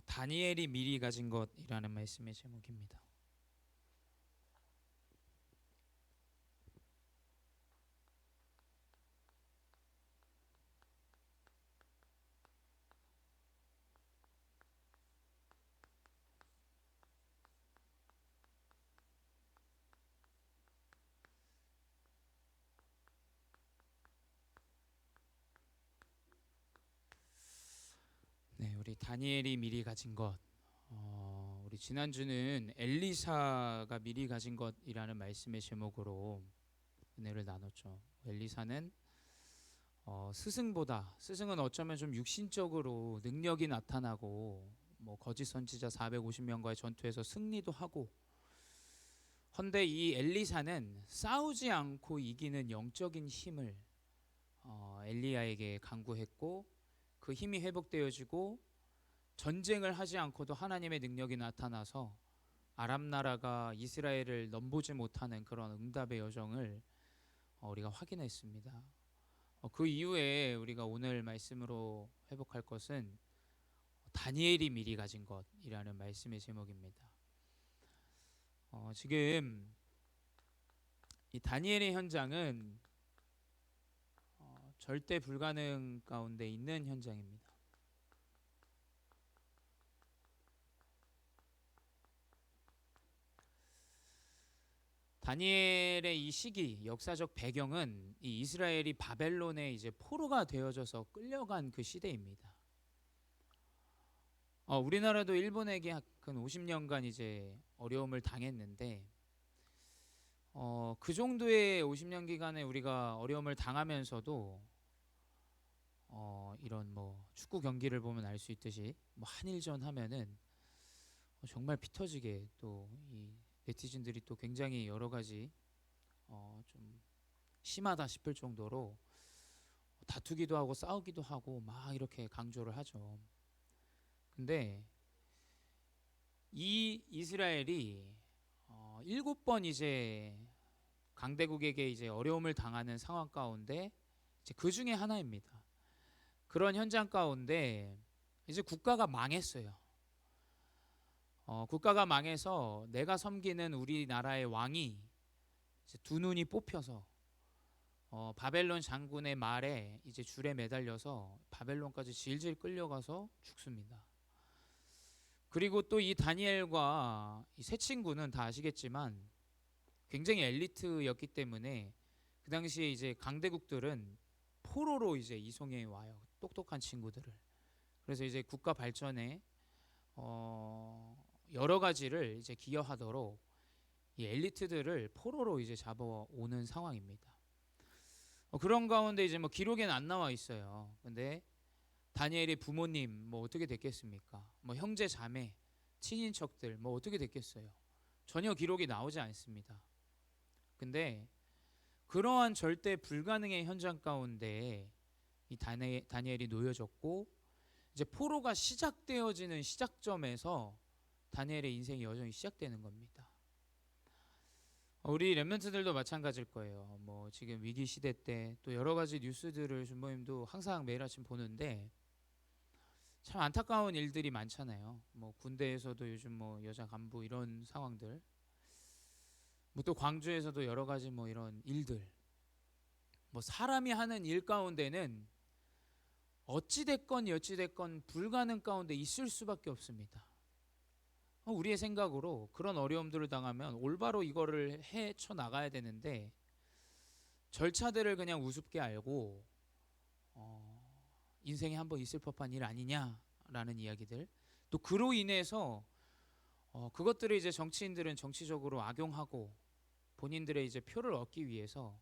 다니엘이 미리 가진 것이라는 말씀의 제목입니다. 네, 우리 다니엘이 미리 가진 것. 우리 지난주는 엘리사가 미리 가진 것이라는 말씀의 제목으로 은혜를 나눴죠. 엘리사는 스승은 어쩌면 좀 육신적으로 능력이 나타나고 거짓 선지자 450명과의 전투에서 승리도 하고, 헌데 이 엘리사는 싸우지 않고 이기는 영적인 힘을 엘리야에게 강구했고, 그 힘이 회복되어지고 전쟁을 하지 않고도 하나님의 능력이 나타나서 아람 나라가 이스라엘을 넘보지 못하는 그런 응답의 여정을 우리가 확인했습니다. 그 이후에 우리가 오늘 말씀으로 회복할 것은 다니엘이 미리 가진 것이라는 말씀의 제목입니다. 지금 이 다니엘의 현장은 절대 불가능 가운데 있는 현장입니다. 다니엘의 이 시기, 역사적 배경은 이 이스라엘이 바벨론의 이제 포로가 되어져서 끌려간 그 시대입니다. 우리나라도 일본에게 한 50년간 이제 어려움을 당했는데, 그 정도의 50년 기간에 우리가 어려움을 당하면서도 이런 축구 경기를 보면 알 수 있듯이 한일전 하면은 정말 피 터지게 또 이 네티즌들이 또 굉장히 여러 가지 좀 심하다 싶을 정도로 다투기도 하고 싸우기도 하고 막 이렇게 강조를 하죠. 근데 이 이스라엘이 7번 이제 강대국에게 이제 어려움을 당하는 상황 가운데 이제 그 중에 하나입니다. 그런 현장 가운데 이제 국가가 망했어요. 국가가 망해서 내가 섬기는 우리나라의 왕이 이제 두 눈이 뽑혀서 바벨론 장군의 말에 이제 줄에 매달려서 바벨론까지 질질 끌려가서 죽습니다. 그리고 또 이 다니엘과 이 세 친구는 다 아시겠지만 굉장히 엘리트였기 때문에 그 당시에 이제 강대국들은 포로로 이제 이송해 와요. 똑똑한 친구들을. 그래서 이제 국가 발전에 여러 가지를 이제 기여하도록 이 엘리트들을 포로로 이제 잡아오는 상황입니다. 그런 가운데 이제 기록에는 안 나와 있어요. 근데 다니엘의 부모님 어떻게 됐겠습니까? 형제 자매 친인척들 어떻게 됐겠어요? 전혀 기록이 나오지 않습니다. 근데 그러한 절대 불가능의 현장 가운데 이 다니엘이 놓여졌고, 이제 포로가 시작되어지는 시작점에서 다니엘의 인생의 여정이 시작되는 겁니다. 우리 렘넌트들도 마찬가지일 거예요. 지금 위기 시대 때 또 여러 가지 뉴스들을 준모님도 항상 매일 아침 보는데 참 안타까운 일들이 많잖아요. 군대에서도 요즘 여자 간부 이런 상황들, 또 광주에서도 여러 가지 이런 일들, 사람이 하는 일 가운데는 어찌됐건 여찌됐건 불가능 가운데 있을 수밖에 없습니다. 우리의 생각으로 그런 어려움들을 당하면 올바로 이거를 헤쳐 나가야 되는데 절차들을 그냥 우습게 알고 인생에 한번 있을 법한 일 아니냐라는 이야기들, 또 그로 인해서 그것들을 이제 정치인들은 정치적으로 악용하고 본인들의 이제 표를 얻기 위해서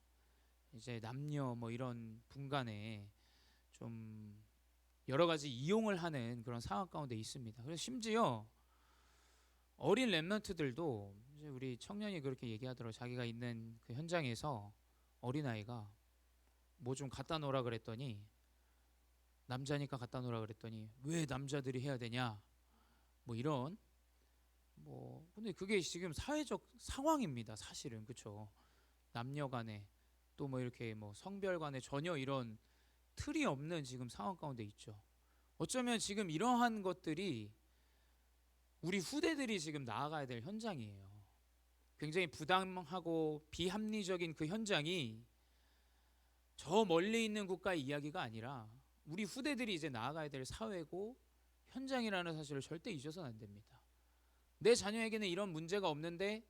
이제 남녀 이런 분간에 좀 여러 가지 이용을 하는 그런 상황 가운데 있습니다. 그래서 심지어 어린 렘넌트들도 이제 우리 청년이 그렇게 얘기하더라고요. 자기가 있는 그 현장에서 어린아이가 좀 갖다 놓으라 그랬더니, 남자니까 갖다 놓으라 그랬더니 왜 남자들이 해야 되냐 이런 근데 그게 지금 사회적 상황입니다. 사실은 그렇죠. 남녀 간에 또 이렇게 성별 간에 전혀 이런 틀이 없는 지금 상황 가운데 있죠. 어쩌면 지금 이러한 것들이 우리 후대들이 지금 나아가야 될 현장이에요. 굉장히 부당하고 비합리적인 그 현장이 저 멀리 있는 국가의 이야기가 아니라 우리 후대들이 이제 나아가야 될 사회고 현장이라는 사실을 절대 잊어서는 안 됩니다. 내 자녀에게는 이런 문제가 없는데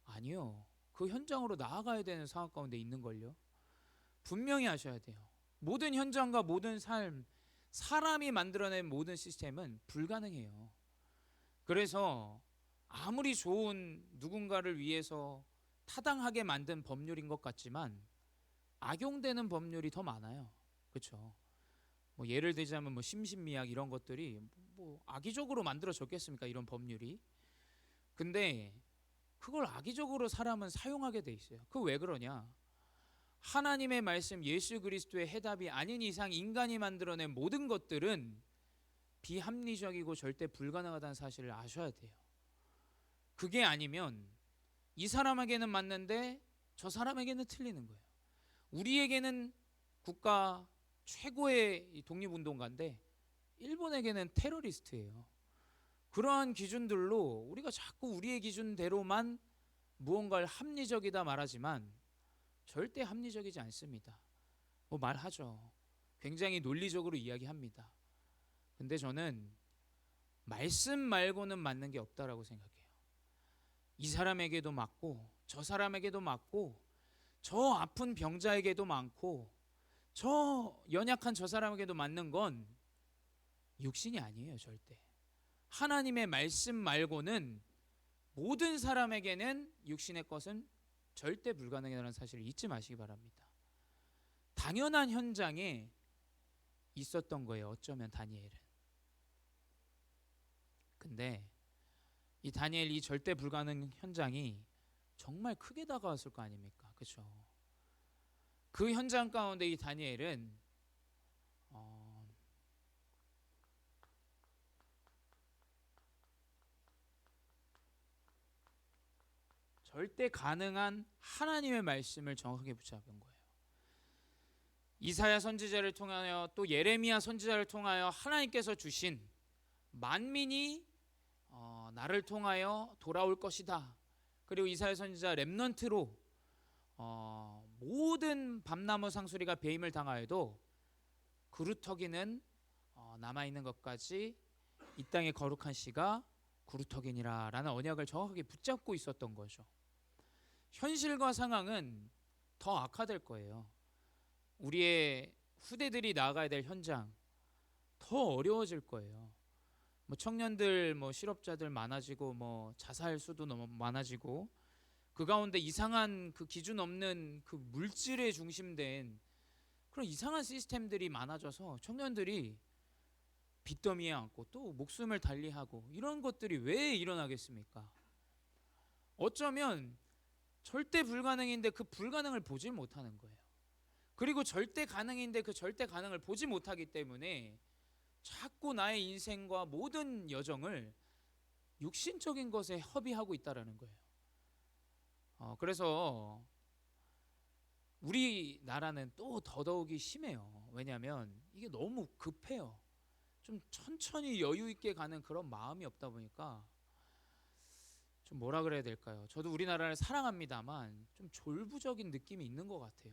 아니요. 그 현장으로 나아가야 되는 상황 가운데 있는걸요. 분명히 아셔야 돼요. 모든 현장과 모든 삶, 사람이 만들어낸 모든 시스템은 불가능해요. 그래서 아무리 좋은 누군가를 위해서 타당하게 만든 법률인 것 같지만 악용되는 법률이 더 많아요. 그렇죠? 뭐 예를 들자면 뭐 심신미약 이런 것들이 뭐 악의적으로 만들어졌겠습니까? 이런 법률이. 근데 그걸 악의적으로 사람은 사용하게 돼 있어요. 그 왜 그러냐? 하나님의 말씀 예수 그리스도의 해답이 아닌 이상 인간이 만들어낸 모든 것들은 비합리적이고 절대 불가능하다는 사실을 아셔야 돼요. 그게 아니면 이 사람에게는 맞는데 저 사람에게는 틀리는 거예요. 우리에게는 국가 최고의 독립운동가인데 일본에게는 테러리스트예요. 그러한 기준들로 우리가 자꾸 우리의 기준대로만 무언가를 합리적이다 말하지만 절대 합리적이지 않습니다. 뭐 말하죠. 굉장히 논리적으로 이야기합니다. 근데 저는 말씀 말고는 맞는 게 없다라고 생각해요. 이 사람에게도 맞고 저 사람에게도 맞고 저 아픈 병자에게도 많고 저 연약한 저 사람에게도 맞는 건 육신이 아니에요. 절대. 하나님의 말씀 말고는 모든 사람에게는 육신의 것은 절대 불가능하다는 사실을 잊지 마시기 바랍니다. 당연한 현장에 있었던 거예요. 어쩌면 다니엘은. 근데 이 다니엘 이 절대 불가능 현장이 정말 크게 다가왔을 거 아닙니까? 그렇죠? 그 현장 가운데 이 다니엘은 절대 가능한 하나님의 말씀을 정확하게 붙잡은 거예요. 이사야 선지자를 통하여 또 예레미야 선지자를 통하여 하나님께서 주신 만민이 나를 통하여 돌아올 것이다. 그리고 이사야 선지자 렘넌트로 모든 밤나무 상수리가 배임을 당하여도 그루터기는 남아있는 것까지 이 땅의 거룩한 씨가 그루터기니라 라는 언약을 정확하게 붙잡고 있었던 거죠. 현실과 상황은 더 악화될 거예요. 우리의 후대들이 나아가야 될 현장 더 어려워질 거예요. 뭐 청년들, 뭐 실업자들 많아지고, 뭐 자살 수도 너무 많아지고, 그 가운데 이상한 그 기준 없는 그 물질에 중심된 그런 이상한 시스템들이 많아져서 청년들이 빚더미에 앉고 또 목숨을 달리하고 이런 것들이 왜 일어나겠습니까? 어쩌면 절대 불가능인데 그 불가능을 보질 못하는 거예요. 그리고 절대 가능인데 그 절대 가능을 보지 못하기 때문에 자꾸 나의 인생과 모든 여정을 육신적인 것에 허비하고 있다라는 거예요. 그래서 우리나라는 또 더더욱이 심해요. 왜냐하면 이게 너무 급해요. 좀 천천히 여유 있게 가는 그런 마음이 없다 보니까 좀 뭐라 그래야 될까요? 저도 우리나라를 사랑합니다만 좀 졸부적인 느낌이 있는 것 같아요.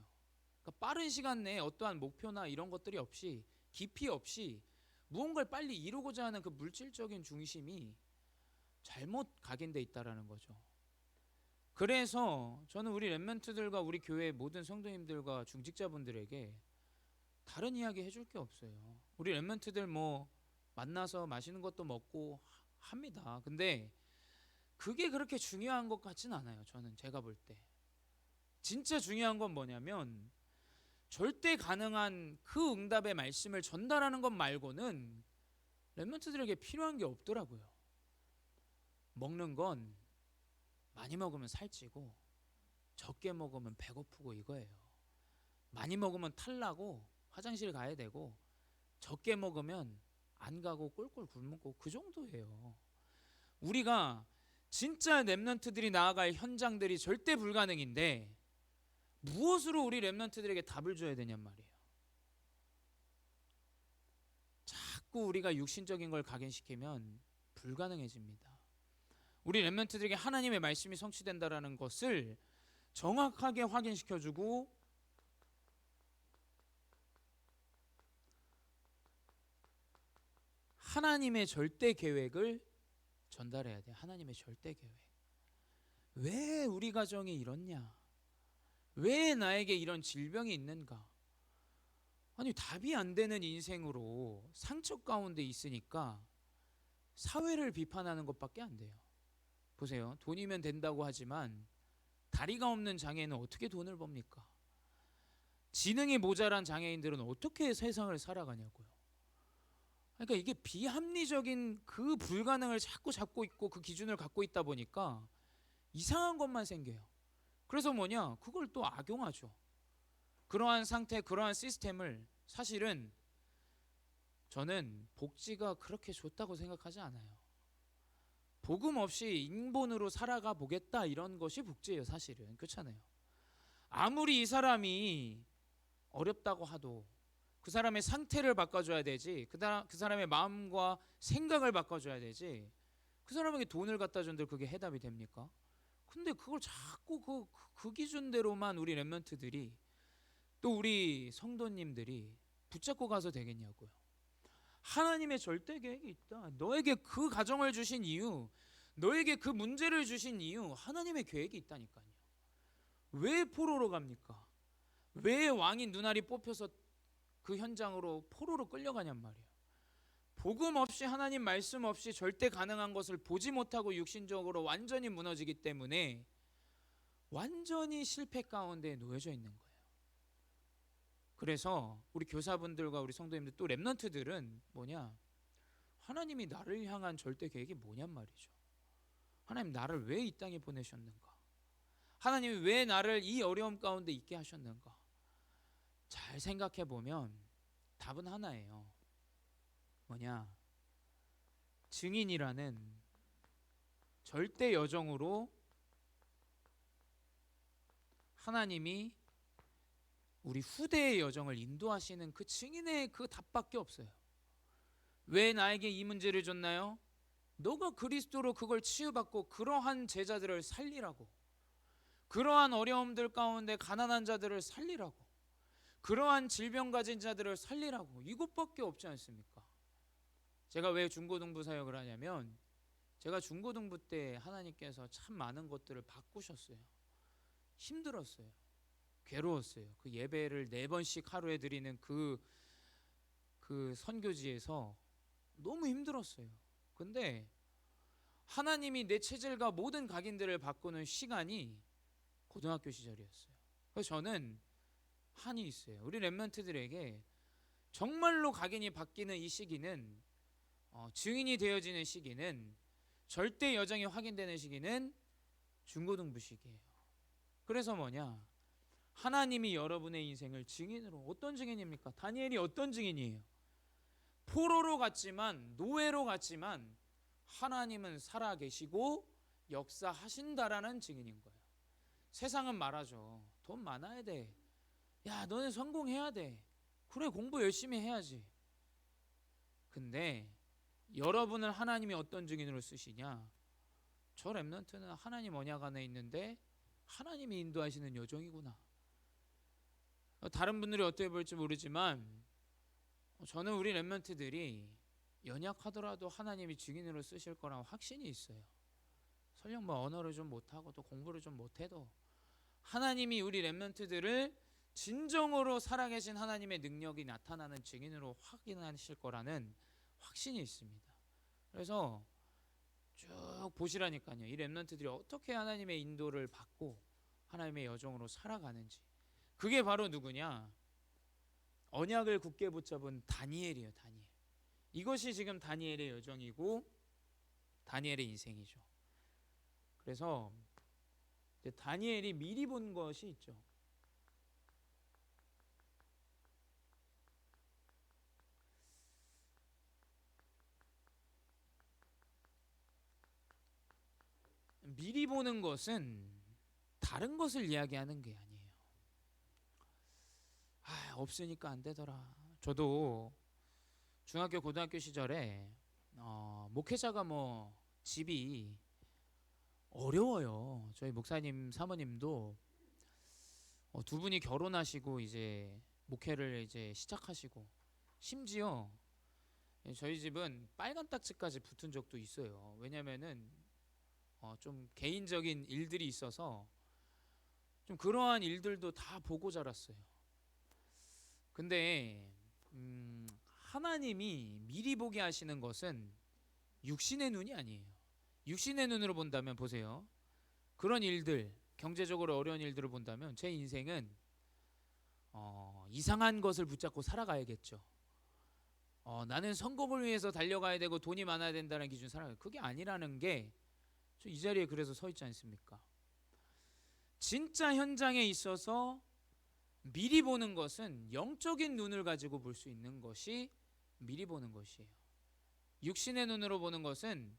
그러니까 빠른 시간 내에 어떠한 목표나 이런 것들이 없이 깊이 없이 무언가를 빨리 이루고자 하는 그 물질적인 중심이 잘못 각인돼 있다라는 거죠. 그래서 저는 우리 렘넌트들과 우리 교회 모든 성도님들과 중직자분들에게 다른 이야기 해줄 게 없어요. 우리 렘넌트들 뭐 만나서 맛있는 것도 먹고 합니다. 근데 그게 그렇게 중요한 것 같진 않아요. 저는 제가 볼 때 진짜 중요한 건 뭐냐면 절대 가능한 그 응답의 말씀을 전달하는 것 말고는 렘넌트들에게 필요한 게 없더라고요. 먹는 건 많이 먹으면 살찌고 적게 먹으면 배고프고 이거예요. 많이 먹으면 탈나고 화장실 가야 되고 적게 먹으면 안 가고 꼴꼴 굶고 그 정도예요. 우리가 진짜 렘넌트들이 나아갈 현장들이 절대 불가능인데 무엇으로 우리 렘넌트들에게 답을 줘야 되냔 말이에요. 자꾸 우리가 육신적인 걸 각인시키면 불가능해집니다. 우리 렘넌트들에게 하나님의 말씀이 성취된다라는 것을 정확하게 확인시켜주고 하나님의 절대 계획을 전달해야 돼. 하나님의 절대 계획. 왜 우리 가정이 이렇냐? 왜 나에게 이런 질병이 있는가? 아니, 답이 안 되는 인생으로 상처 가운데 있으니까 사회를 비판하는 것밖에 안 돼요. 보세요. 돈이면 된다고 하지만 다리가 없는 장애인은 어떻게 돈을 법니까? 지능이 모자란 장애인들은 어떻게 세상을 살아가냐고요. 그러니까 이게 비합리적인 그 불가능을 자꾸 잡고 있고 그 기준을 갖고 있다 보니까 이상한 것만 생겨요. 그래서 뭐냐? 그걸 또 악용하죠. 그러한 상태, 그러한 시스템을 사실은 저는 복지가 그렇게 좋다고 생각하지 않아요. 복음 없이 인본으로 살아가 보겠다 이런 것이 복지예요. 사실은 그렇잖아요. 아무리 이 사람이 어렵다고 하도 그 사람의 상태를 바꿔줘야 되지, 그 사람의 마음과 생각을 바꿔줘야 되지, 그 사람에게 돈을 갖다 준들 그게 해답이 됩니까? 근데 그걸 자꾸 그 기준대로만 우리 렘넌트들이 또 우리 성도님들이 붙잡고 가서 되겠냐고요. 하나님의 절대 계획이 있다. 너에게 그 가정을 주신 이유, 너에게 그 문제를 주신 이유, 하나님의 계획이 있다니까요. 왜 포로로 갑니까? 왜 왕인 눈알이 뽑혀서 그 현장으로 포로로 끌려가냔 말이에요. 복음 없이, 하나님 말씀 없이 절대 가능한 것을 보지 못하고 육신적으로 완전히 무너지기 때문에 완전히 실패 가운데 놓여져 있는 거예요. 그래서 우리 교사분들과 우리 성도님들 또 렘넌트들은 뭐냐? 하나님이 나를 향한 절대 계획이 뭐냔 말이죠. 하나님 나를 왜 이 땅에 보내셨는가? 하나님이 왜 나를 이 어려움 가운데 있게 하셨는가? 잘 생각해 보면 답은 하나예요. 뭐냐? 증인이라는 절대 여정으로 하나님이 우리 후대의 여정을 인도하시는 그 증인의 그 답밖에 없어요. 왜 나에게 이 문제를 줬나요? 너가 그리스도로 그걸 치유받고 그러한 제자들을 살리라고, 그러한 어려움들 가운데 가난한 자들을 살리라고, 그러한 질병 가진 자들을 살리라고, 이것밖에 없지 않습니까? 제가 왜 중고등부 사역을 하냐면 제가 중고등부 때 하나님께서 참 많은 것들을 바꾸셨어요. 힘들었어요. 괴로웠어요. 그 예배를 4번씩 하루에 드리는 그 선교지에서 너무 힘들었어요. 근데 하나님이 내 체질과 모든 각인들을 바꾸는 시간이 고등학교 시절이었어요. 그래서 저는 한이 있어요. 우리 렘넌트들에게 정말로 각인이 바뀌는 이 시기는, 증인이 되어지는 시기는, 절대 여정이 확인되는 시기는 중고등부 시기예요. 그래서 뭐냐? 하나님이 여러분의 인생을 증인으로, 어떤 증인입니까? 다니엘이 어떤 증인이에요? 포로로 갔지만, 노예로 갔지만 하나님은 살아계시고 역사하신다라는 증인인 거예요. 세상은 말하죠. 돈 많아야 돼. 야, 너는 성공해야 돼. 그래, 공부 열심히 해야지. 근데 여러분을 하나님이 어떤 증인으로 쓰시냐? 저 렘넌트는 하나님 언약 안에 있는데 하나님이 인도하시는 여정이구나. 다른 분들이 어떻게 볼지 모르지만 저는 우리 렘넌트들이 연약하더라도 하나님이 증인으로 쓰실 거라는 확신이 있어요. 설령 뭐 언어를 좀 못하고 또 공부를 좀 못해도 하나님이 우리 렘넌트들을 진정으로 살아계신 하나님의 능력이 나타나는 증인으로 확인하실 거라는 확신이 있습니다. 그래서 쭉 보시라니까요. 이 렘넌트들이 어떻게 하나님의 인도를 받고 하나님의 여정으로 살아가는지. 그게 바로 누구냐? 언약을 굳게 붙잡은 다니엘이에요. 다니엘. 이것이 지금 다니엘의 여정이고 다니엘의 인생이죠. 그래서 다니엘이 미리 본 것이 있죠. 미리 보는 것은 다른 것을 이야기하는 게 아니에요. 없으니까 안 되더라. 저도 중학교 고등학교 시절에 목회자가 뭐 집이 어려워요. 저희 목사님 사모님도 두 분이 결혼하시고 이제 목회를 이제 시작하시고, 심지어 저희 집은 빨간 딱지까지 붙은 적도 있어요. 왜냐면은 좀 개인적인 일들이 있어서 좀 그러한 일들도 다 보고 자랐어요. 근데 하나님이 미리 보게 하시는 것은 육신의 눈이 아니에요. 육신의 눈으로 본다면 보세요. 그런 일들, 경제적으로 어려운 일들을 본다면 제 인생은 이상한 것을 붙잡고 살아가야겠죠. 나는 성공을 위해서 달려가야 되고 돈이 많아야 된다는 기준 살아가요. 그게 아니라는 게 저 이 자리에 그래서 서 있지 않습니까? 진짜 현장에 있어서 미리 보는 것은 영적인 눈을 가지고 볼 수 있는 것이 미리 보는 것이에요. 육신의 눈으로 보는 것은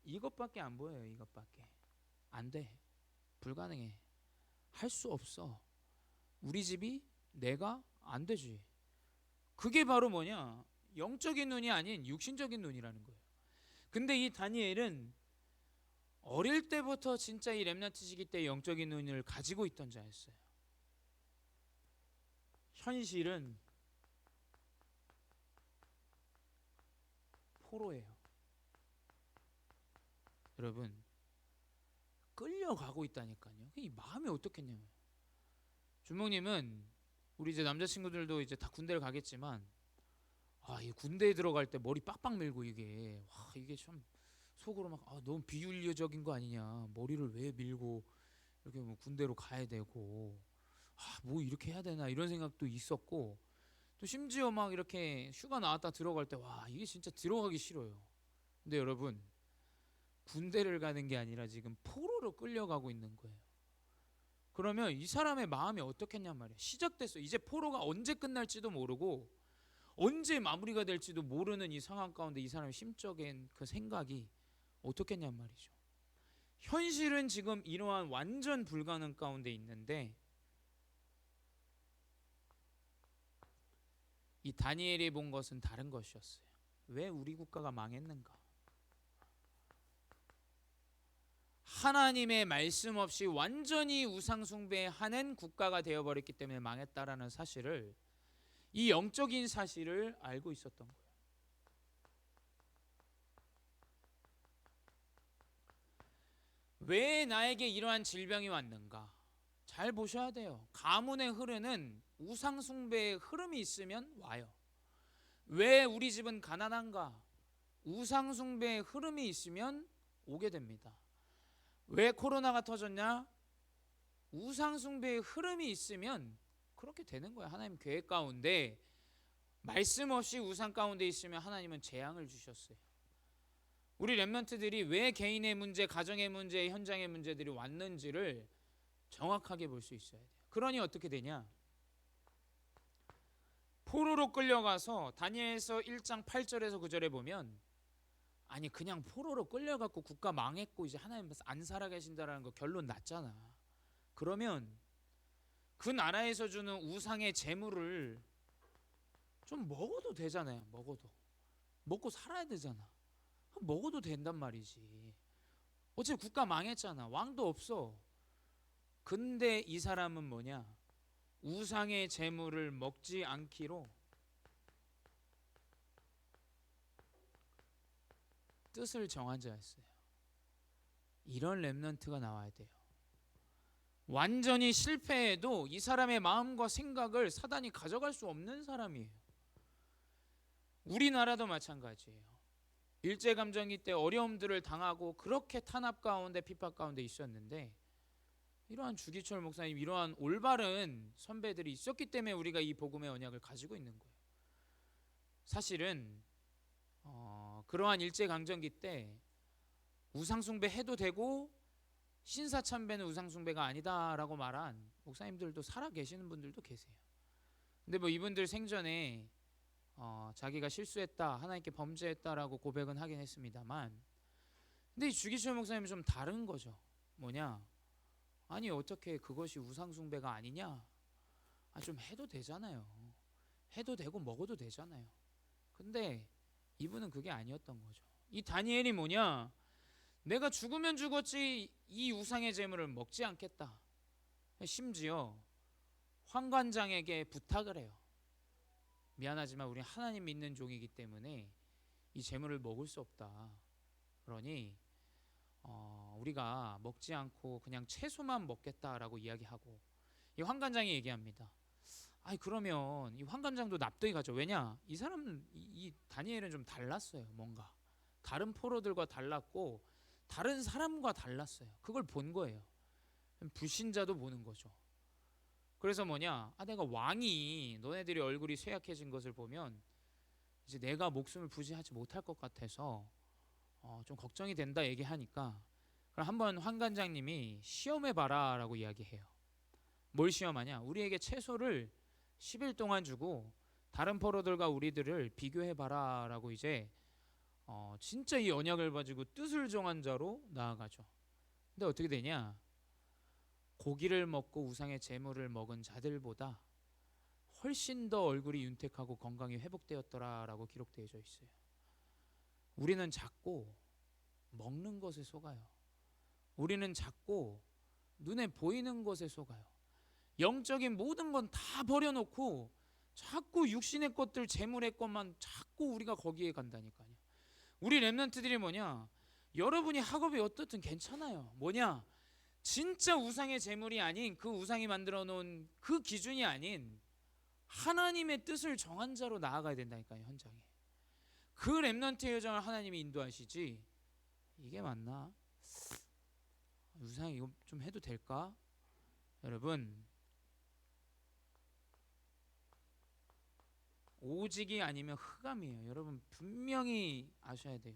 이것밖에 안 보여요. 이것밖에 안 돼. 불가능해. 할 수 없어. 우리 집이 내가 안 되지. 그게 바로 뭐냐? 영적인 눈이 아닌 육신적인 눈이라는 거예요. 근데 이 다니엘은 어릴 때부터 진짜 이 렘넌트 시기 때 영적인 눈을 가지고 있던 자였어요. 현실은 포로예요. 여러분, 끌려가고 있다니까요. 이 마음이 어떻겠냐면, 주목님은 우리 이제 남자친구들도 이제 다 군대를 가겠지만, 이 군대에 들어갈 때 머리 빡빡 밀고 이게 참 속으로 막 너무 비윤리적인 거 아니냐, 머리를 왜 밀고 이렇게 뭐 군대로 가야 되고, 뭐 이렇게 해야 되나 이런 생각도 있었고, 또 심지어 막 이렇게 휴가 나왔다 들어갈 때 이게 진짜 들어가기 싫어요. 근데 여러분, 군대를 가는 게 아니라 지금 포로로 끌려가고 있는 거예요. 그러면 이 사람의 마음이 어떻겠냔 말이에요. 시작됐어. 이제 포로가 언제 끝날지도 모르고 언제 마무리가 될지도 모르는 이 상황 가운데 이 사람의 심적인 그 생각이 어떻겠냔 말이죠. 현실은 지금 이러한 완전 불가능 가운데 있는데, 이 다니엘이 본 것은 다른 것이었어요. 왜 우리 국가가 망했는가? 하나님의 말씀 없이 완전히 우상 숭배하는 국가가 되어버렸기 때문에 망했다라는 사실을, 이 영적인 사실을 알고 있었던 거예요. 왜 나에게 이러한 질병이 왔는가? 잘 보셔야 돼요. 가문에 흐르는 우상 숭배의 흐름이 있으면 와요. 왜 우리 집은 가난한가? 우상 숭배의 흐름이 있으면 오게 됩니다. 왜 코로나가 터졌냐? 우상 숭배의 흐름이 있으면 그렇게 되는 거예요. 하나님 계획 가운데 말씀 없이 우상 가운데 있으면 하나님은 재앙을 주셨어요. 우리 렘넌트들이 왜 개인의 문제, 가정의 문제, 현장의 문제들이 왔는지를 정확하게 볼 수 있어야 돼요. 그러니 어떻게 되냐? 포로로 끌려가서 다니엘서 1장 8절에서 9절에 보면, 아니 그냥 포로로 끌려갖고 국가 망했고 이제 하나님 안 살아계신다라는 거 결론 났잖아. 그러면 그 나라에서 주는 우상의 재물을 좀 먹어도 되잖아요. 먹고 살아야 되잖아. 먹어도 된단 말이지. 어차피 국가 망했잖아. 왕도 없어. 근데 이 사람은 뭐냐? 우상의 재물을 먹지 않기로 뜻을 정한 자였어요. 이런 렘넌트가 나와야 돼요. 완전히 실패해도 이 사람의 마음과 생각을 사단이 가져갈 수 없는 사람이에요. 우리나라도 마찬가지예요. 일제감정기 때 어려움들을 당하고 그렇게 탄압 가운데 핍박 가운데 있었는데, 이러한 주기철 목사님, 이러한 올바른 선배들이 있었기 때문에 우리가 이 복음의 언약을 가지고 있는 거예요. 사실은 그러한 일제강점기 때 우상숭배 해도 되고 신사참배는 우상숭배가 아니다라고 말한 목사님들도 살아 계시는 분들도 계세요. 근데 뭐 이분들 생전에 자기가 실수했다, 하나님께 범죄했다라고 고백은 하긴 했습니다만, 근데 이 주기철 목사님은 좀 다른 거죠. 뭐냐? 아니 어떻게 그것이 우상숭배가 아니냐? 좀 해도 되잖아요. 해도 되고 먹어도 되잖아요. 근데 이분은 그게 아니었던 거죠. 이 다니엘이 뭐냐? 내가 죽으면 죽었지 이 우상의 제물을 먹지 않겠다. 심지어 환관장에게 부탁을 해요. 미안하지만 우리 하나님 믿는 종이기 때문에 이 제물을 먹을 수 없다. 그러니 우리가 먹지 않고 그냥 채소만 먹겠다라고 이야기하고, 이 환관장이 얘기합니다. 아니 그러면 이 환관장도 납득이 가죠. 왜냐? 이 사람은 이 다니엘은 좀 달랐어요. 뭔가 다른 포로들과 달랐고 다른 사람과 달랐어요. 그걸 본 거예요. 불신자도 보는 거죠. 그래서 뭐냐? 내가 왕이 너네들이 얼굴이 쇠약해진 것을 보면 이제 내가 목숨을 부지하지 못할 것 같아서 좀 걱정이 된다 얘기하니까, 그럼 한번 환관장님이 시험해 봐라라고 이야기해요. 뭘 시험하냐? 우리에게 채소를 10일 동안 주고 다른 포로들과 우리들을 비교해 봐라라고 이제 진짜 이 언약을 가지고 뜻을 정한 자로 나아가죠. 근데 어떻게 되냐? 고기를 먹고 우상의 제물을 먹은 자들보다 훨씬 더 얼굴이 윤택하고 건강이 회복되었더라라고 기록되어져 있어요. 우리는 자꾸 먹는 것에 속아요. 우리는 자꾸 눈에 보이는 것에 속아요. 영적인 모든 건 다 버려놓고 자꾸 육신의 것들, 재물의 것만 자꾸 우리가 거기에 간다니까요. 우리 렘넌트들이 뭐냐? 여러분이 학업이 어떻든 괜찮아요. 뭐냐? 진짜 우상의 제물이 아닌, 그 우상이 만들어 놓은 그 기준이 아닌 하나님의 뜻을 정한 자로 나아가야 된다니까요. 현장에 그 렘넌트의 여정을 하나님이 인도하시지, 이게 맞나? 우상 이거 좀 해도 될까? 여러분, 오직이 아니면 흑암이에요. 여러분 분명히 아셔야 돼요.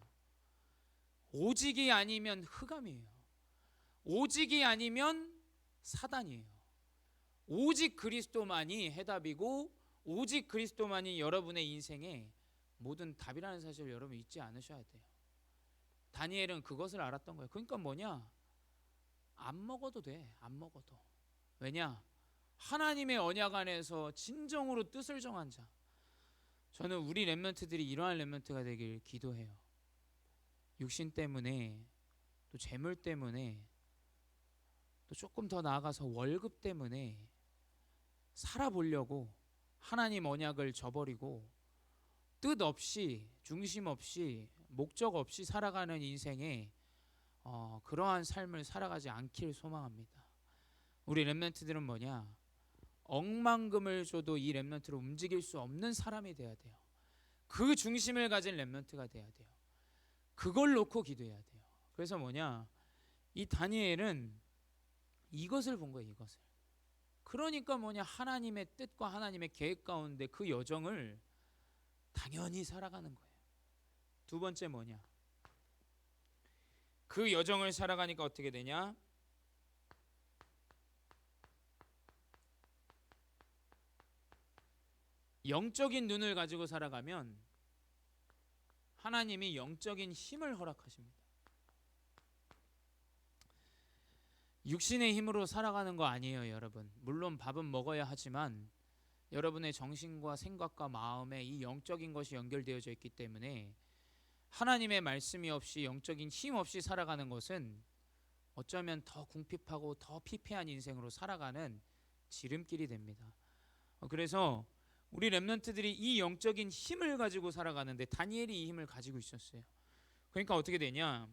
오직이 아니면 흑암이에요. 오직이 아니면 사단이에요. 오직 그리스도만이 해답이고 오직 그리스도만이 여러분의 인생의 모든 답이라는 사실을 여러분 잊지 않으셔야 돼요. 다니엘은 그것을 알았던 거예요. 그러니까 뭐냐? 안 먹어도 돼. 안 먹어도. 왜냐? 하나님의 언약 안에서 진정으로 뜻을 정한 자. 저는 우리 렘넌트들이 이러한 렘넌트가 되길 기도해요. 육신 때문에, 또 재물 때문에, 또 조금 더 나아가서 월급 때문에 살아보려고 하나님 언약을 저버리고 뜻 없이, 중심 없이, 목적 없이 살아가는 인생에 그러한 삶을 살아가지 않길 소망합니다. 우리 렘넌트들은 뭐냐? 억만금을 줘도 이 렘넌트를 움직일 수 없는 사람이 돼야 돼요. 그 중심을 가진 렘넌트가 돼야 돼요. 그걸 놓고 기도해야 돼요. 그래서 뭐냐? 이 다니엘은 이것을 본 거예요. 이것을. 그러니까 뭐냐? 하나님의 뜻과 하나님의 계획 가운데 그 여정을 당연히 살아가는 거예요. 두 번째 뭐냐? 그 여정을 살아가니까 어떻게 되냐? 영적인 눈을 가지고 살아가면 하나님이 영적인 힘을 허락하십니다. 육신의 힘으로 살아가는 거 아니에요, 여러분. 물론 밥은 먹어야 하지만 여러분의 정신과 생각과 마음에 이 영적인 것이 연결되어져 있기 때문에 하나님의 말씀이 없이, 영적인 힘 없이 살아가는 것은 어쩌면 더 궁핍하고 더 피폐한 인생으로 살아가는 지름길이 됩니다. 그래서 우리 렘넌트들이 이 영적인 힘을 가지고 살아가는데 다니엘이 이 힘을 가지고 있었어요. 그러니까 어떻게 되냐?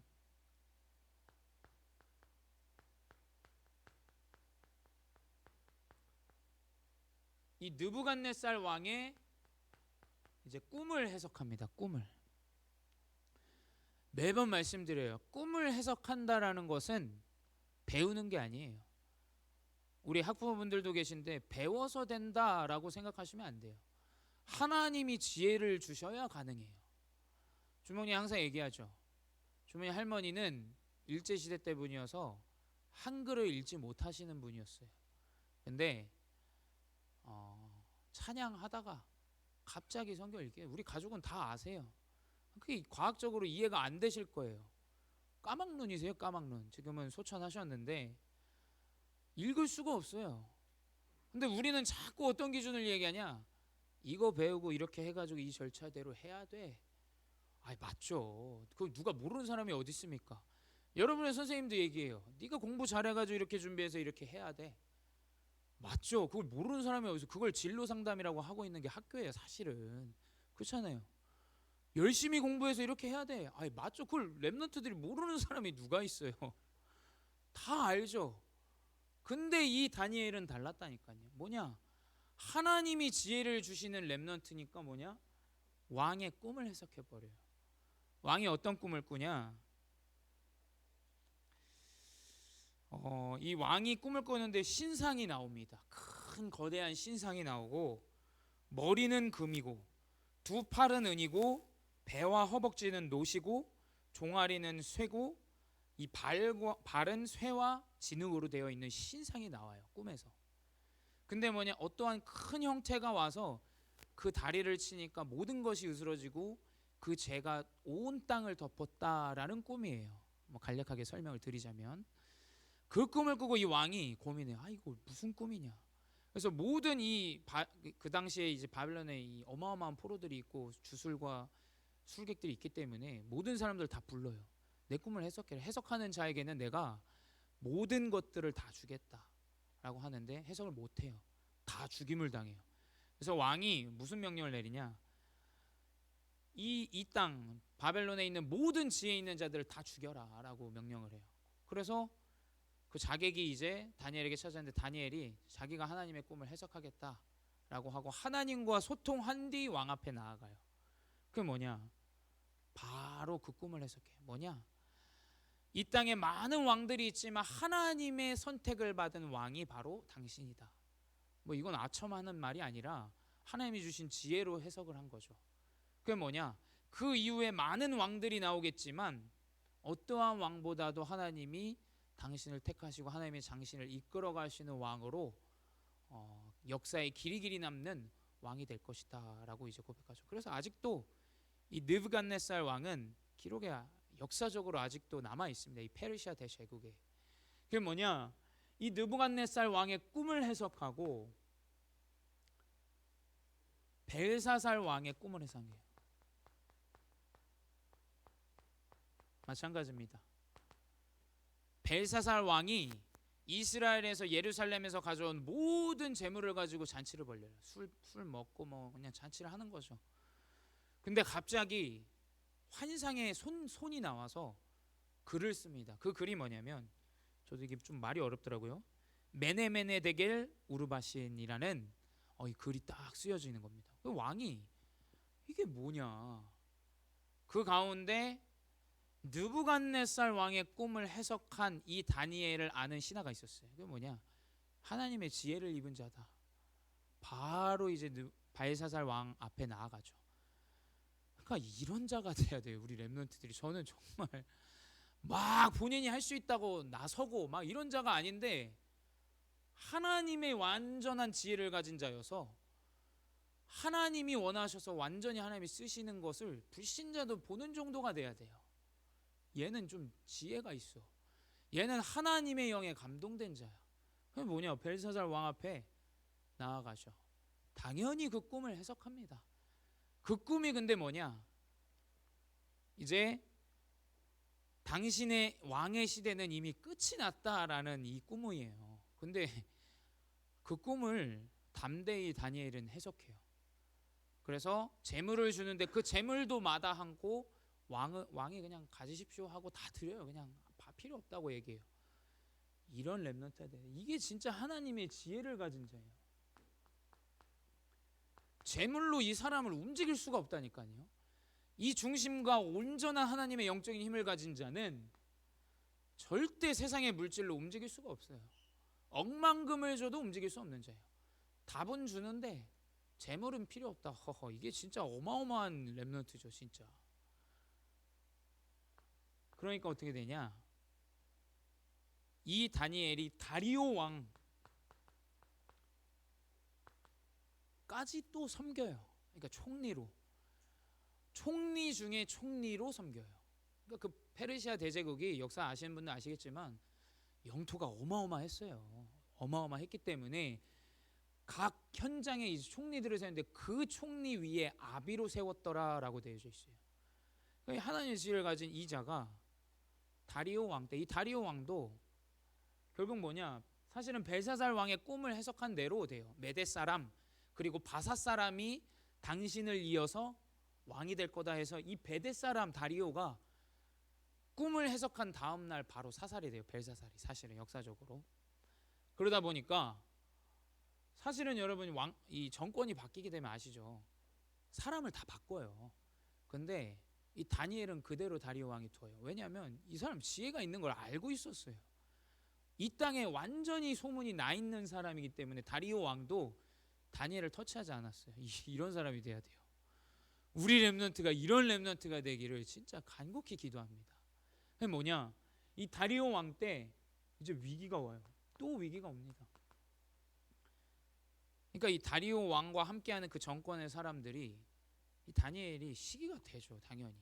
이 느부갓네살 왕의 이제 꿈을 해석합니다. 꿈을. 매번 말씀드려요. 꿈을 해석한다라는 것은 배우는 게 아니에요. 우리 학부모분들도 계신데 배워서 된다라고 생각하시면 안 돼요. 하나님이 지혜를 주셔야 가능해요. 주머니 항상 얘기하죠. 주머니 할머니는 일제시대 때 분이어서 한글을 읽지 못하시는 분이었어요. 근데 찬양하다가 갑자기 성경 읽게, 우리 가족은 다 아세요. 그게 과학적으로 이해가 안 되실 거예요. 까막눈이세요, 까막눈. 지금은 소천하셨는데 읽을 수가 없어요. 근데 우리는 자꾸 어떤 기준을 얘기하냐? 이거 배우고 이렇게 해가지고 이 절차대로 해야 돼. 아이 맞죠. 그 누가 모르는 사람이 어디 있습니까? 여러분의 선생님도 얘기해요. 네가 공부 잘해가지고 이렇게 준비해서 이렇게 해야 돼. 맞죠? 그걸 모르는 사람이 어디서 그걸 진로 상담이라고 하고 있는 게 학교예요, 사실은. 그렇잖아요. 열심히 공부해서 이렇게 해야 돼. 아니 맞죠? 그걸 랩런트들이 모르는 사람이 누가 있어요? 다 알죠. 근데 이 다니엘은 달랐다니까요. 뭐냐? 하나님이 지혜를 주시는 랩런트니까 뭐냐? 왕의 꿈을 해석해 버려요. 왕이 어떤 꿈을 꾸냐? 이 왕이 꿈을 꾸는데 신상이 나옵니다. 큰 거대한 신상이 나오고 머리는 금이고 두 팔은 은이고 배와 허벅지는 노시고 종아리는 쇠고 이 발은 쇠와 진흙으로 되어 있는 신상이 나와요, 꿈에서. 근데 뭐냐? 어떠한 큰 형태가 와서 그 다리를 치니까 모든 것이 으스러지고 그 재가 온 땅을 덮었다라는 꿈이에요. 뭐 간략하게 설명을 드리자면 그 꿈을 꾸고 이 왕이 고민해요. 아 이거 무슨 꿈이냐? 그래서 모든 그 당시에 이제 바벨론에 이 어마어마한 포로들이 있고 주술과 술객들이 있기 때문에 모든 사람들 다 불러요. 내 꿈을 해석해라. 해석하는 자에게는 내가 모든 것들을 다 주겠다라고 하는데 해석을 못해요. 다 죽임을 당해요. 그래서 왕이 무슨 명령을 내리냐? 이 땅 바벨론에 있는 모든 지혜 있는 자들을 다 죽여라라고 명령을 해요. 그래서 그 자객이 이제 다니엘에게 찾아왔는데 다니엘이 자기가 하나님의 꿈을 해석하겠다라고 하고 하나님과 소통한 뒤 왕 앞에 나아가요. 그게 뭐냐? 바로 그 꿈을 해석해. 뭐냐? 이 땅에 많은 왕들이 있지만 하나님의 선택을 받은 왕이 바로 당신이다. 뭐 이건 아첨하는 말이 아니라 하나님이 주신 지혜로 해석을 한 거죠. 그게 뭐냐? 그 이후에 많은 왕들이 나오겠지만 어떠한 왕보다도 하나님이 당신을 택하시고 하나님의 당신을 이끌어 가시는 왕으로 역사에 길이 남는 왕이 될 것이다 라고 이제 고백하죠. 그래서 아직도 이 느부갓네살 왕은 기록에 역사적으로 아직도 남아 있습니다. 이 페르시아 대제국에. 그게 뭐냐? 이 느부갓네살 왕의 꿈을 해석하고 벨사살 왕의 꿈을 해석해요. 마찬가지입니다. 벨사살 왕이 이스라엘에서 예루살렘에서 가져온 모든 재물을 가지고 잔치를 벌려요. 술 먹고 뭐 그냥 잔치를 하는 거죠. 근데 갑자기 환상의 손이 나와서 글을 씁니다. 그 글이 뭐냐면 저도 이게 좀 말이 어렵더라고요. 메네메네 데겔 우르바신이라는 이 글이 딱 쓰여져 있는 겁니다. 그 왕이 이게 뭐냐? 그 가운데 느부갓네살 왕의 꿈을 해석한 이 다니엘을 아는 신하가 있었어요. 그게 뭐냐? 하나님의 지혜를 입은 자다. 바로 이제 발사살 왕 앞에 나아가죠. 그러니까 이런 자가 돼야 돼요, 우리 랩런트들이. 저는 정말 막 본인이 할 수 있다고 나서고 막 이런 자가 아닌데 하나님의 완전한 지혜를 가진 자여서 하나님이 원하셔서 완전히 하나님이 쓰시는 것을 불신자도 보는 정도가 돼야 돼요. 얘는 좀 지혜가 있어. 얘는 하나님의 영에 감동된 자야. 그게 뭐냐? 벨사살 왕 앞에 나아가셔. 당연히 그 꿈을 해석합니다. 그 꿈이 근데 뭐냐? 이제 당신의 왕의 시대는 이미 끝이 났다라는 이 꿈이에요. 근데 그 꿈을 담대히 다니엘은 해석해요. 그래서 재물을 주는데 그 재물도 마다않고 왕이 그냥 가지십시오 하고 다 드려요. 그냥 필요 없다고 얘기해요. 이런 랩런트들, 이게 진짜 하나님의 지혜를 가진 자예요. 재물로 이 사람을 움직일 수가 없다니까요. 이 중심과 온전한 하나님의 영적인 힘을 가진 자는 절대 세상의 물질로 움직일 수가 없어요. 억만금을 줘도 움직일 수 없는 자예요. 답은 주는데 재물은 필요 없다. 허허, 이게 진짜 어마어마한 랩런트죠, 진짜. 그러니까 어떻게 되냐? 이 다니엘이 다리오 왕까지 또 섬겨요. 그러니까 총리 중에 총리로 섬겨요. 그러니까 그 페르시아 대제국이 역사 아시는 분은 아시겠지만 영토가 어마어마했어요. 어마어마했기 때문에 각 현장에 이제 총리들을 세웠는데 그 총리 위에 아비로 세웠더라라고 되어져 있어요. 그러니까 하나님의 지혜를 가진 이 자가 다리오 왕 때 이 다리오 왕도 결국 뭐냐? 사실은 벨사살 왕의 꿈을 해석한 대로 돼요. 메대 사람 그리고 바사 사람이 당신을 이어서 왕이 될 거다 해서 이 베데 사람 다리오가 꿈을 해석한 다음 날 바로 사살이 돼요. 벨사살이 사실은 역사적으로. 그러다 보니까 사실은 여러분 이 정권이 바뀌게 되면 아시죠? 사람을 다 바꿔요. 근데 이 다니엘은 그대로 다리오 왕이 둬요. 왜냐하면 이 사람 지혜가 있는 걸 알고 있었어요. 이 땅에 완전히 소문이 나 있는 사람이기 때문에 다리오 왕도 다니엘을 터치하지 않았어요. 이런 사람이 돼야 돼요. 우리 렘넌트가 이런 렘넌트가 되기를 진짜 간곡히 기도합니다. 그게 뭐냐? 이 다리오 왕 때 이제 위기가 와요. 또 위기가 옵니다. 그러니까 이 다리오 왕과 함께하는 그 정권의 사람들이 이 다니엘이 시기가 되죠. 당연히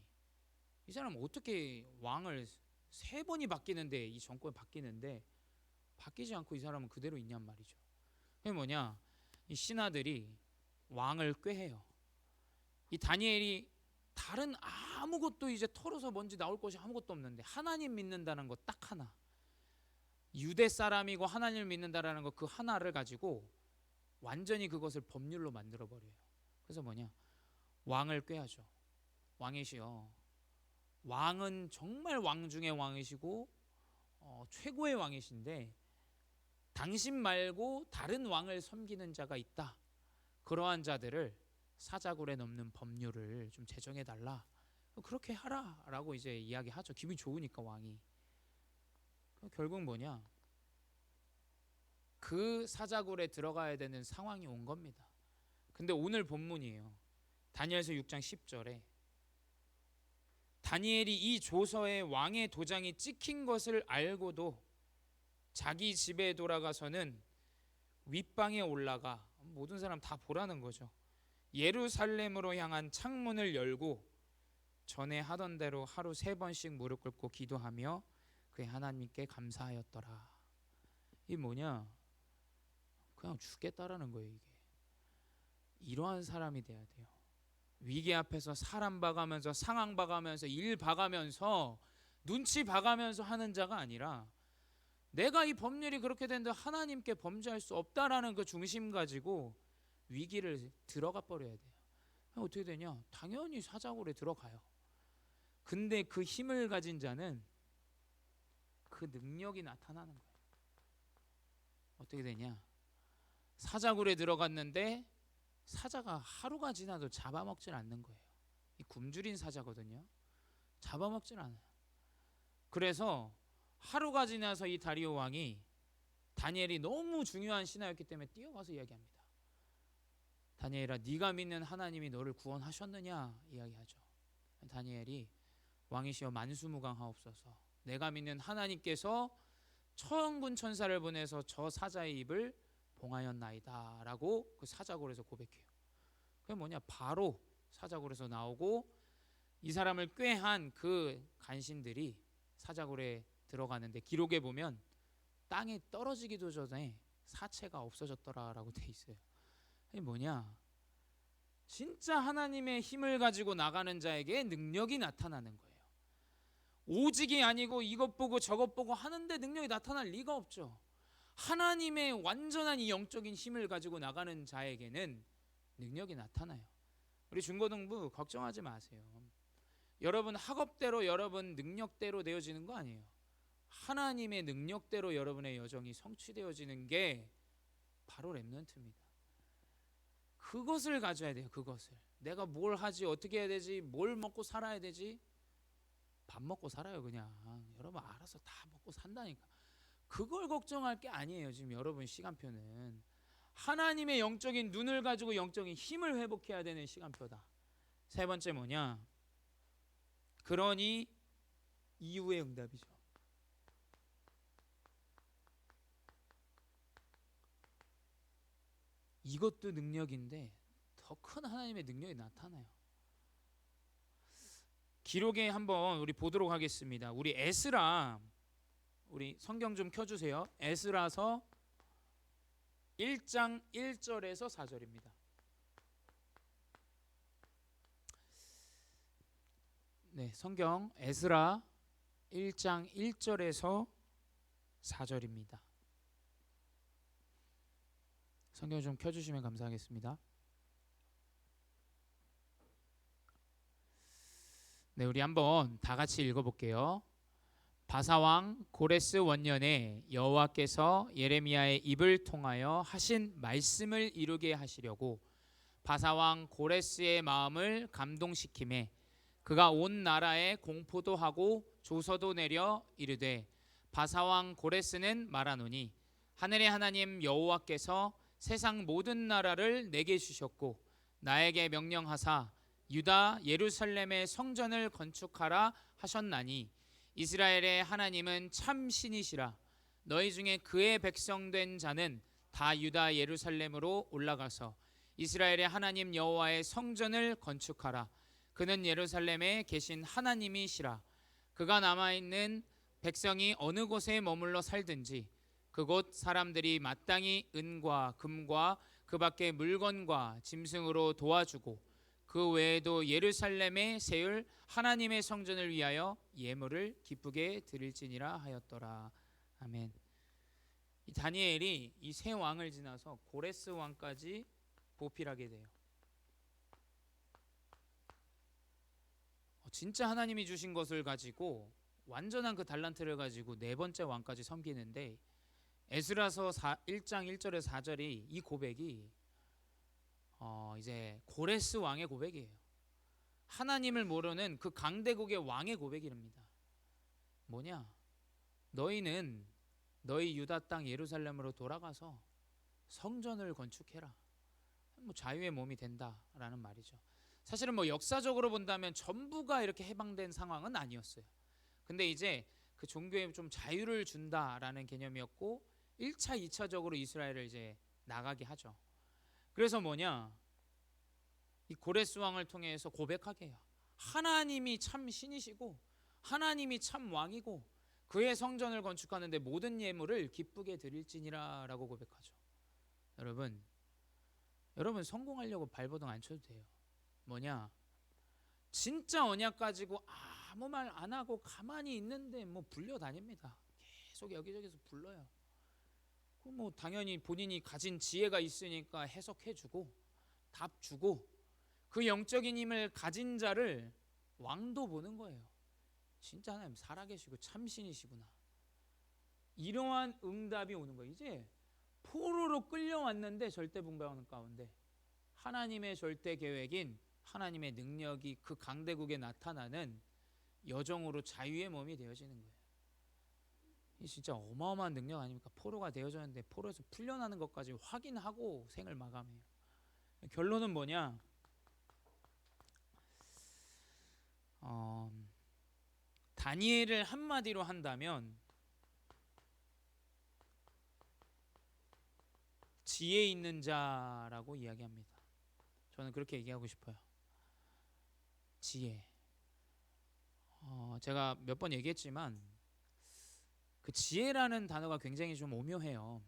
이 사람 어떻게 왕을 3번이 바뀌는데 이 정권이 바뀌는데 바뀌지 않고 이 사람은 그대로 있냔 말이죠. 그게 뭐냐? 이 신하들이 왕을 꾀해요. 이 다니엘이 다른 아무것도 이제 털어서 뭔지 나올 것이 아무것도 없는데 하나님 믿는다는 거 딱 하나, 유대 사람이고 하나님을 믿는다라는 거 그 하나를 가지고 완전히 그것을 법률로 만들어 버려요. 그래서 뭐냐? 왕을 꾀하죠. 왕이시여, 왕은 정말 왕 중의 왕이시고 최고의 왕이신데 당신 말고 다른 왕을 섬기는 자가 있다. 그러한 자들을 사자굴에 넣는 법률을 좀 제정해 달라. 그렇게 하라라고 이제 이야기하죠. 기분이 좋으니까 왕이. 결국 뭐냐? 그 사자굴에 들어가야 되는 상황이 온 겁니다. 근데 오늘 본문이에요. 다니엘서 6장 10절에 다니엘이 이 조서에 왕의 도장이 찍힌 것을 알고도 자기 집에 돌아가서는 윗방에 올라가 모든 사람 다 보라는 거죠. 예루살렘으로 향한 창문을 열고 전에 하던 대로 하루 3번씩 무릎 꿇고 기도하며 그의 하나님께 감사하였더라. 이게 뭐냐? 그냥 죽겠다라는 거예요. 이게 이러한 사람이 돼야 돼요. 위기 앞에서 사람 봐가면서 상황 봐가면서 일 봐가면서 눈치 봐가면서 하는 자가 아니라 내가 이 법률이 그렇게 되는데 하나님께 범죄할 수 없다라는 그 중심 가지고 위기를 들어가 버려야 돼요. 어떻게 되냐? 당연히 사자굴에 들어가요. 근데 그 힘을 가진 자는 그 능력이 나타나는 거예요. 어떻게 되냐? 사자굴에 들어갔는데 사자가 하루가 지나도 잡아먹질 않는 거예요. 이 굶주린 사자거든요. 잡아먹질 않아요. 그래서 하루가 지나서 이 다리오 왕이 다니엘이 너무 중요한 신하였기 때문에 뛰어가서 이야기합니다. 다니엘아, 네가 믿는 하나님이 너를 구원하셨느냐 이야기하죠. 다니엘이 왕이시여 만수무강하옵소서. 내가 믿는 하나님께서 천군 천사를 보내서 저 사자의 입을 봉하였나이다 라고 그 사자굴에서 고백해요. 그게 뭐냐? 바로 사자굴에서 나오고 이 사람을 꾀한 그 간신들이 사자굴에 들어가는데 기록에 보면 땅에 떨어지기도 전에 사체가 없어졌더라라고 돼 있어요. 이게 뭐냐? 진짜 하나님의 힘을 가지고 나가는 자에게 능력이 나타나는 거예요. 오직이 아니고 이것 보고 저것 보고 하는데 능력이 나타날 리가 없죠. 하나님의 완전한 이 영적인 힘을 가지고 나가는 자에게는 능력이 나타나요. 우리 중고등부 걱정하지 마세요. 여러분 학업대로 여러분 능력대로 되어지는 거 아니에요. 하나님의 능력대로 여러분의 여정이 성취되어지는 게 바로 렘넌트입니다. 그것을 가져야 돼요. 그것을. 내가 뭘 하지, 어떻게 해야 되지, 뭘 먹고 살아야 되지. 밥 먹고 살아요. 그냥 여러분 알아서 다 먹고 산다니까. 그걸 걱정할 게 아니에요. 지금 여러분 시간표는 하나님의 영적인 눈을 가지고 영적인 힘을 회복해야 되는 시간표다. 3번째 뭐냐? 그러니 이후의 응답이죠. 이것도 능력인데 더 큰 하나님의 능력이 나타나요. 기록에 한번 우리 보도록 하겠습니다. 우리 에스라, 우리 성경 좀 켜주세요. 에스라서 1장 1절에서 4절입니다. 네, 성경 에스라 1장 1절에서 4절입니다. 성경 좀 켜주시면 감사하겠습니다. 네, 우리 한번 다 같이 읽어볼게요. 바사왕 고레스 원년에 여호와께서 예레미야의 입을 통하여 하신 말씀을 이루게 하시려고 바사왕 고레스의 마음을 감동시키매 그가 온 나라에 공포도 하고 조서도 내려 이르되 바사왕 고레스는 말하노니 하늘의 하나님 여호와께서 세상 모든 나라를 내게 주셨고 나에게 명령하사 유다 예루살렘의 성전을 건축하라 하셨나니 이스라엘의 하나님은 참 신이시라. 너희 중에 그의 백성된 자는 다 유다 예루살렘으로 올라가서 이스라엘의 하나님 여호와의 성전을 건축하라. 그는 예루살렘에 계신 하나님이시라. 그가 남아있는 백성이 어느 곳에 머물러 살든지 그곳 사람들이 마땅히 은과 금과 그 밖의 물건과 짐승으로 도와주고 그 외에도 예루살렘에 세울 하나님의 성전을 위하여 예물을 기쁘게 드릴지니라 하였더라. 아멘. 이 다니엘이 이 세 왕을 지나서 고레스 왕까지 보필하게 돼요. 진짜 하나님이 주신 것을 가지고 완전한 그 달란트를 가지고 네 번째 왕까지 섬기는데 에스라서 1장 1절에 4절이 이 고백이 이제 고레스 왕의 고백이에요. 하나님을 모르는 그 강대국의 왕의 고백입니다. 뭐냐? 너희는 너희 유다 땅 예루살렘으로 돌아가서 성전을 건축해라. 뭐 자유의 몸이 된다라는 말이죠. 사실은 뭐 역사적으로 본다면 전부가 이렇게 해방된 상황은 아니었어요. 근데 이제 그 종교에 좀 자유를 준다라는 개념이었고 1차, 2차적으로 이스라엘을 이제 나가게 하죠. 그래서 뭐냐? 이 고레스 왕을 통해서 고백하게 해요. 하나님이 참 신이시고 하나님이 참 왕이고 그의 성전을 건축하는데 모든 예물을 기쁘게 드릴지니라 라고 고백하죠. 여러분 성공하려고 발버둥 안 쳐도 돼요. 뭐냐? 진짜 언약 가지고 아무 말 안 하고 가만히 있는데 뭐 불려다닙니다. 계속 여기저기서 불러요. 뭐 당연히 본인이 가진 지혜가 있으니까 해석해주고 답 주고 그 영적인 힘을 가진 자를 왕도 보는 거예요. 진짜 하나님 살아계시고 참신이시구나. 이러한 응답이 오는 거예요. 이제 포로로 끌려왔는데 절대분배하는 가운데 하나님의 절대 계획인 하나님의 능력이 그 강대국에 나타나는 여정으로 자유의 몸이 되어지는 거예요. 이 진짜 어마어마한 능력 아닙니까? 포로가 되어졌는데 포로에서 풀려나는 것까지 확인하고 생을 마감해요. 결론은 뭐냐? 다니엘을 한마디로 한다면 지혜 있는 자라고 이야기합니다. 저는 그렇게 얘기하고 싶어요. 지혜. 제가 몇 번 얘기했지만 그 지혜라는 단어가 굉장히 좀 오묘해요.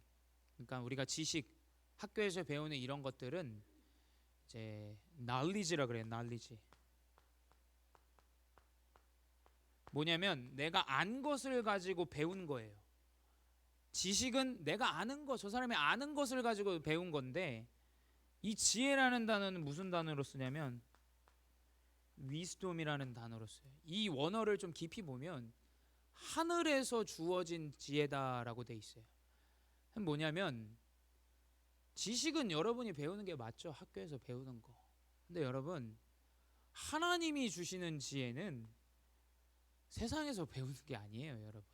그러니까 우리가 지식, 학교에서 배우는 이런 것들은 이제 knowledge라 그래요. knowledge. 뭐냐면 내가 안 것을 가지고 배운 거예요. 지식은 내가 아는 것, 저 사람이 아는 것을 가지고 배운 건데 이 지혜라는 단어는 무슨 단어로 쓰냐면 wisdom이라는 단어로 써요. 이 원어를 좀 깊이 보면 하늘에서 주어진 지혜다라고 돼 있어요. 뭐냐면 지식은 여러분이 배우는 게 맞죠. 학교에서 배우는 거. 근데 여러분 하나님이 주시는 지혜는 세상에서 배우는 게 아니에요. 여러분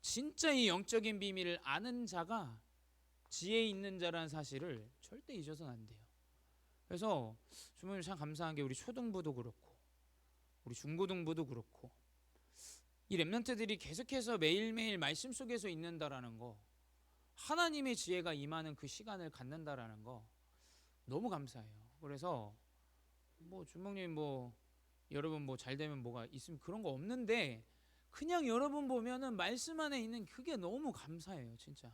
진짜 이 영적인 비밀을 아는 자가 지혜 있는 자라는 사실을 절대 잊어서는 안 돼요. 그래서 주님이 참 감사한 게 우리 초등부도 그렇고 우리 중고등부도 그렇고 이 렘넌트들이 계속해서 매일매일 말씀 속에서 있는다라는 거, 하나님의 지혜가 임하는 그 시간을 갖는다라는 거 너무 감사해요. 그래서 뭐 주목님 뭐 여러분 뭐 잘 되면 뭐가 있으면 그런 거 없는데 그냥 여러분 보면은 말씀 안에 있는 그게 너무 감사해요. 진짜.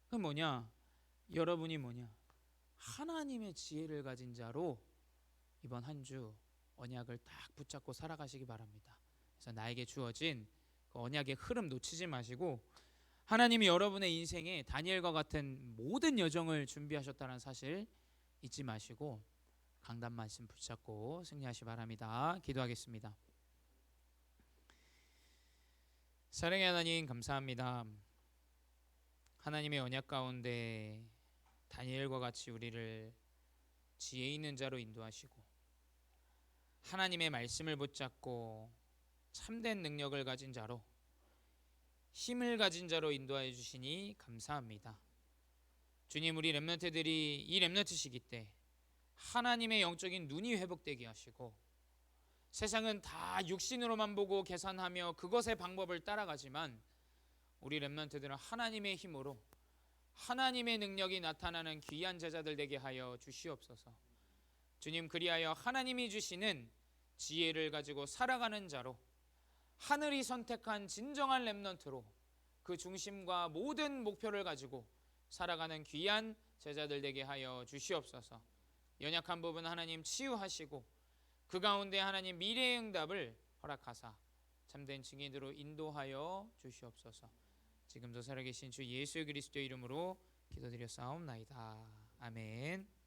그럼 뭐냐? 여러분이 뭐냐? 하나님의 지혜를 가진 자로 이번 한 주 언약을 딱 붙잡고 살아가시기 바랍니다. 그래서 나에게 주어진 그 언약의 흐름 놓치지 마시고 하나님이 여러분의 인생에 다니엘과 같은 모든 여정을 준비하셨다는 사실 잊지 마시고 강단 말씀 붙잡고 승리하시 바랍니다. 기도하겠습니다. 사랑의 하나님 감사합니다. 하나님의 언약 가운데 다니엘과 같이 우리를 지혜 있는 자로 인도하시고 하나님의 말씀을 붙잡고 참된 능력을 가진 자로 힘을 가진 자로 인도하여 주시니 감사합니다. 주님, 우리 렘넌트들이 이 렘넌트 시기 때 하나님의 영적인 눈이 회복되게 하시고 세상은 다 육신으로만 보고 계산하며 그것의 방법을 따라가지만 우리 렘넌트들은 하나님의 힘으로 하나님의 능력이 나타나는 귀한 제자들 되게 하여 주시옵소서. 주님, 그리하여 하나님이 주시는 지혜를 가지고 살아가는 자로 하늘이 선택한 진정한 렘넌트로 그 중심과 모든 목표를 가지고 살아가는 귀한 제자들 되게 하여 주시옵소서. 연약한 부분 하나님 치유하시고 그 가운데 하나님 미래의 응답을 허락하사 참된 증인으로 인도하여 주시옵소서. 지금도 살아계신 주 예수 그리스도의 이름으로 기도드렸사옵나이다. 아멘.